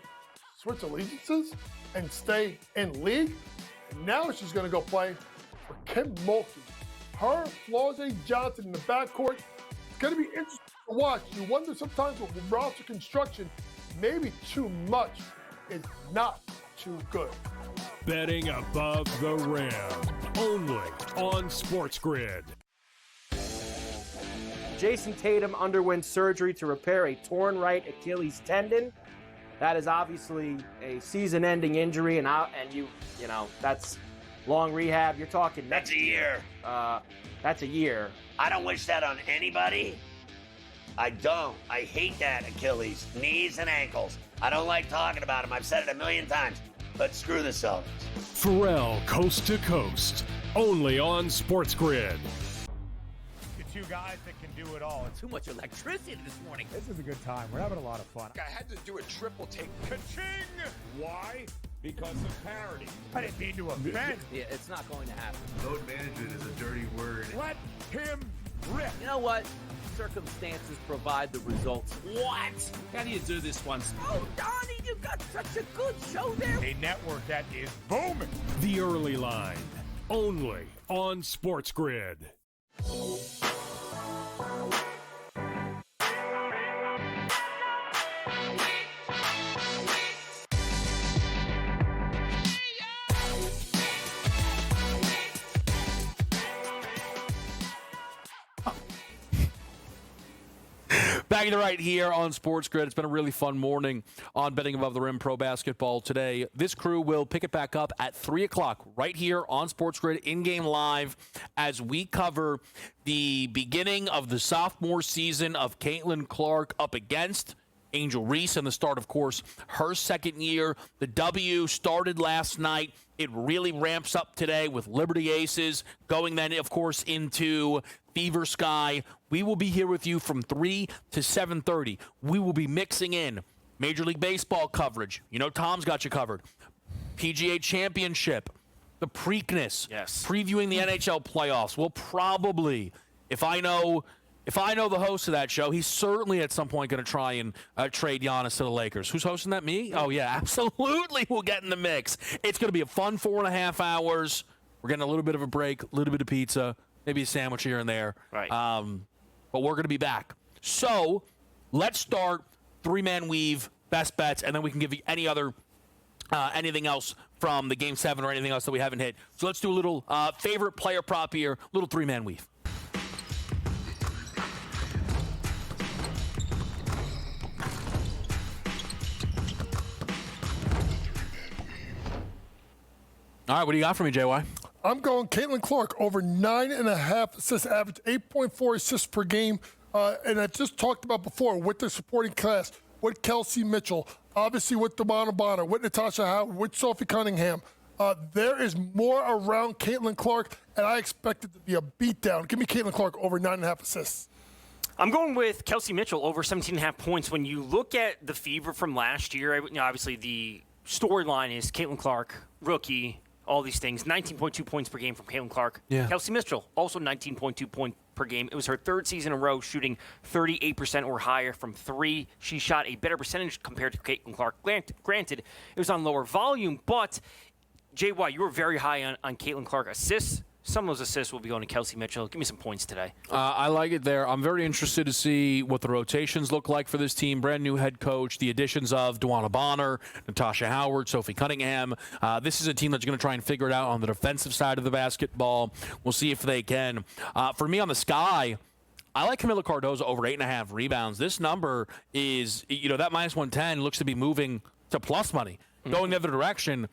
switch allegiances and stay in league. And now she's going to go play for Kim Mulkey. Her, Flau'jae Johnson in the backcourt. It's going to be interesting to watch. You wonder sometimes with roster construction, maybe too much is not too good. Betting above the rim. Only on Sports Grid. Jason Tatum underwent surgery to repair a torn right Achilles tendon. That is obviously a season-ending injury, and you know that's long rehab. You're talking That's a year. That's a year. I don't wish that on anybody. I don't. I hate that Achilles, knees and ankles. I don't like talking about them. I've said it a million times. But screw the Celtics. Pharrell Coast to Coast. Only on Sports Grid. Two guys that can do it all. Too much electricity this morning. This is a good time. We're having a lot of fun. I had to do a triple take. Ka-ching! Why? Because of parity. I didn't mean to offend. Yeah, it's not going to happen. Load management is a dirty word. Let him rip. You know what? Circumstances provide the results. What? How do you do this once? Oh, Donnie, you got such a good show there. A network that is booming. The Early Line. Only on Sports Grid. Back to the right here on Sports Grid. It's been a really fun morning on Betting Above the Rim Pro Basketball today. This crew will pick it back up at 3 o'clock right here on Sports Grid in-game live as we cover the beginning of the sophomore season of Caitlin Clark up against Angel Reese and the start, of course, her second year. The W started last night. It really ramps up today with Liberty Aces going then, of course, into Fever Sky. We will be here with you from 3 to 7:30. We will be mixing in Major League Baseball coverage. You know Tom's got you covered. PGA Championship, the Preakness, yes, previewing the NHL playoffs. We'll probably, if I know the host of that show, he's certainly at some point going to try and trade Giannis to the Lakers. Who's hosting that? Me? Oh, yeah, absolutely. We'll get in the mix. It's going to be a fun 4.5 hours. We're getting a little bit of a break, a little bit of pizza, maybe a sandwich here and there. Right. But we're going to be back. So let's start three-man weave, best bets, and then we can give you any other anything else from the Game 7 or anything else that we haven't hit. So let's do a little favorite player prop here, little three-man weave. All right, what do you got for me, JY? I'm going Caitlin Clark over 9.5 assists average, 8.4 assists per game. And I just talked about before with the supporting cast, with Kelsey Mitchell, obviously with Damana Bonner, with Natasha Howard, with Sophie Cunningham. There is more around Caitlin Clark, and I expect it to be a beatdown. Give me Caitlin Clark over 9.5 assists. I'm going with Kelsey Mitchell over 17.5 points. When you look at the Fever from last year, obviously the storyline is Caitlin Clark, rookie, all these things. 19.2 points per game from Caitlin Clark. Yeah. Kelsey Mitchell, also 19.2 points per game. It was her third season in a row shooting 38% or higher from three. She shot a better percentage compared to Caitlin Clark. Granted, it was on lower volume, but JY, you were very high on Caitlin Clark assists. Some of those assists will be going to Kelsey Mitchell. Give me some points today. I like it there. I'm very interested to see what the rotations look like for this team. Brand new head coach, the additions of Dawana Bonner, Natasha Howard, Sophie Cunningham. This is a team that's going to try and figure it out on the defensive side of the basketball. We'll see if they can. For me on the sky, I like Camila Cardozo over 8.5 rebounds. This number is, that minus 110 looks to be moving to plus money, going the other direction.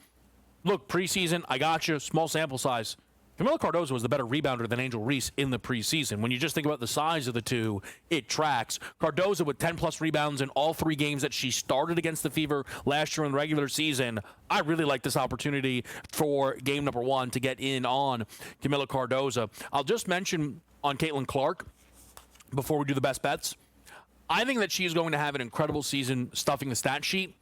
Look, preseason, I got you, small sample size. Camila Cardozo was the better rebounder than Angel Reese in the preseason. When you just think about the size of the two, it tracks. Cardozo with 10-plus rebounds in all 3 games that she started against the Fever last year in the regular season. I really like this opportunity for game number 1 to get in on Camila Cardozo. I'll just mention on Caitlin Clark before we do the best bets. I think that she is going to have an incredible season stuffing the stat sheet.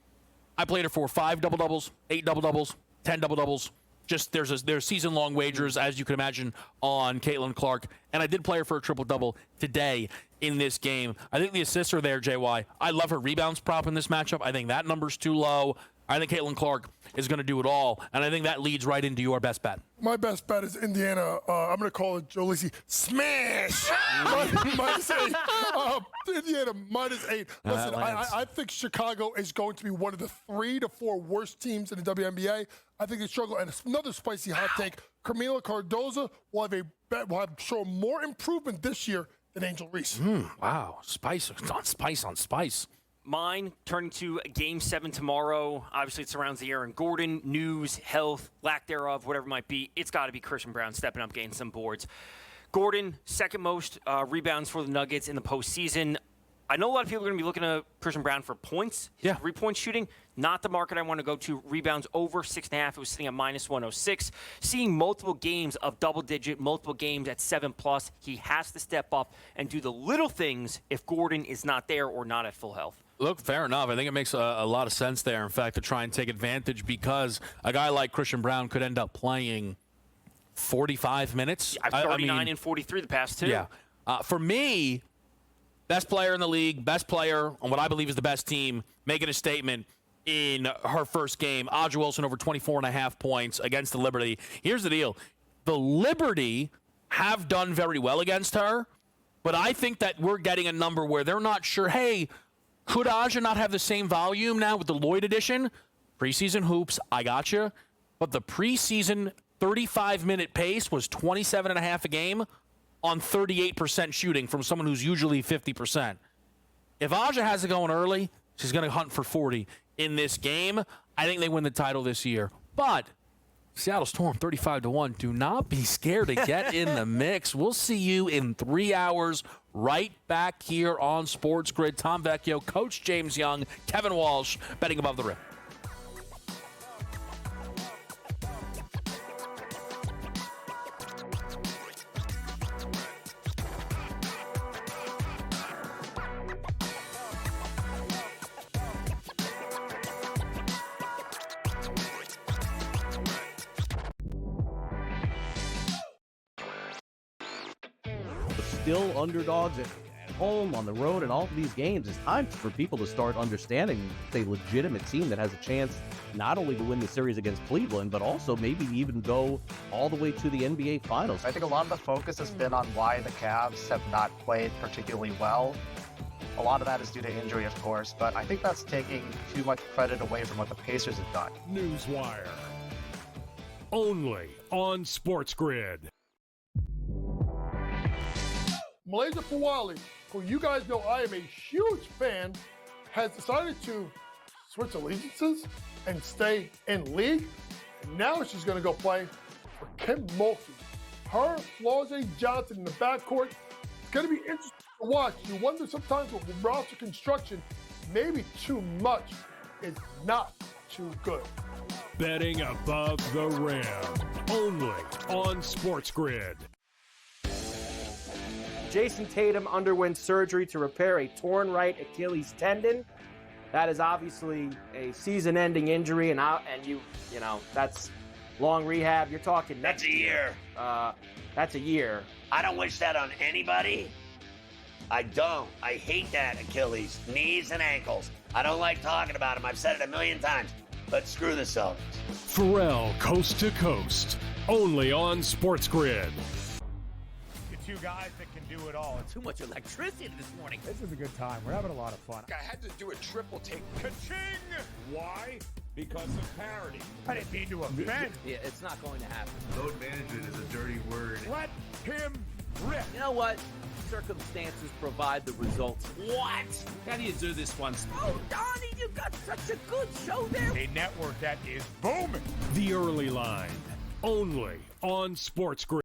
I played her for 5 double-doubles, 8 double-doubles, 10 double-doubles. Just there's season-long wagers, as you can imagine, on Caitlin Clark. And I did play her for a triple-double today in this game. I think the assists are there, JY. I love her rebounds prop in this matchup. I think that number's too low. I think Caitlin Clark is going to do it all, and I think that leads right into your best bet. My best bet is Indiana. I'm going to call it Joe Lisi. Smash! -8. Indiana -8. Listen, I think Chicago is going to be one of the 3 to 4 worst teams in the WNBA. I think they struggle. And another spicy hot take, Camila Cardozo will have show more improvement this year than Angel Reese. Wow, spice on spice on spice. Mine turning to Game 7 tomorrow. Obviously, it surrounds the Aaron Gordon news, health, lack thereof, whatever it might be. It's got to be Christian Brown stepping up, getting some boards. Gordon, second most rebounds for the Nuggets in the postseason. I know a lot of people are going to be looking at Christian Brown for points. Yeah. 3-point shooting, not the market I want to go to. Rebounds over 6.5. It was sitting at -106. Seeing multiple games of double-digit, multiple games at 7+. He has to step up and do the little things if Gordon is not there or not at full health. Look, fair enough. I think it makes a lot of sense there, in fact, to try and take advantage because a guy like Christian Brown could end up playing 45 minutes. 39 and 43 the past 2. Yeah. For me, best player in the league, best player on what I believe is the best team, making a statement in her first game. Audra Wilson over 24.5 points against the Liberty. Here's the deal. The Liberty have done very well against her, but I think that we're getting a number where they're not sure, hey, could Aja not have the same volume now with the Lloyd edition? Preseason hoops, I got you. But the preseason 35-minute pace was 27.5 a game on 38% shooting from someone who's usually 50%. If Aja has it going early, she's going to hunt for 40 in this game. I think they win the title this year. But Seattle Storm 35-1. Do not be scared to get in the mix. We'll see you in 3 hours right back here on Sports Grid. Tom Vecchio, Coach James Young, Kevin Walsh, betting above the rim. Still underdogs at home, on the road, and all of these games. It's time for people to start understanding it's a legitimate team that has a chance not only to win the series against Cleveland, but also maybe even go all the way to the NBA Finals. I think a lot of the focus has been on why the Cavs have not played particularly well. A lot of that is due to injury, of course, but I think that's taking too much credit away from what the Pacers have done. Newswire. Only on Sports Grid. Malaysia Fawali, who you guys know I am a huge fan, has decided to switch allegiances and stay in league. And now she's going to go play for Kim Mulkey. Her, Flau'jae Johnson in the backcourt. It's going to be interesting to watch. You wonder sometimes with roster construction, maybe too much is not too good. Betting above the rim. Only on Sports Grid. Jason Tatum underwent surgery to repair a torn right Achilles tendon. That is obviously a season-ending injury, and you know that's long rehab. You're talking That's a year. That's a year. I don't wish that on anybody. I don't. I hate that Achilles, knees and ankles. I don't like talking about them. I've said it a million times. But screw the Celtics. Pharrell Coast to Coast. Only on Sports Grid. The two guys that can do it all. Too much electricity this morning. This is a good time. We're having a lot of fun. I had to do a triple take. Ka-ching! Why? Because of parity. I didn't mean to offend. Yeah, it's not going to happen. Load management is a dirty word. Let him rip. You know what? Circumstances provide the results. What? How do you do this once? Oh, Donnie, you've got such a good show there. A network that is booming. The Early Line. Only on Sports Grid.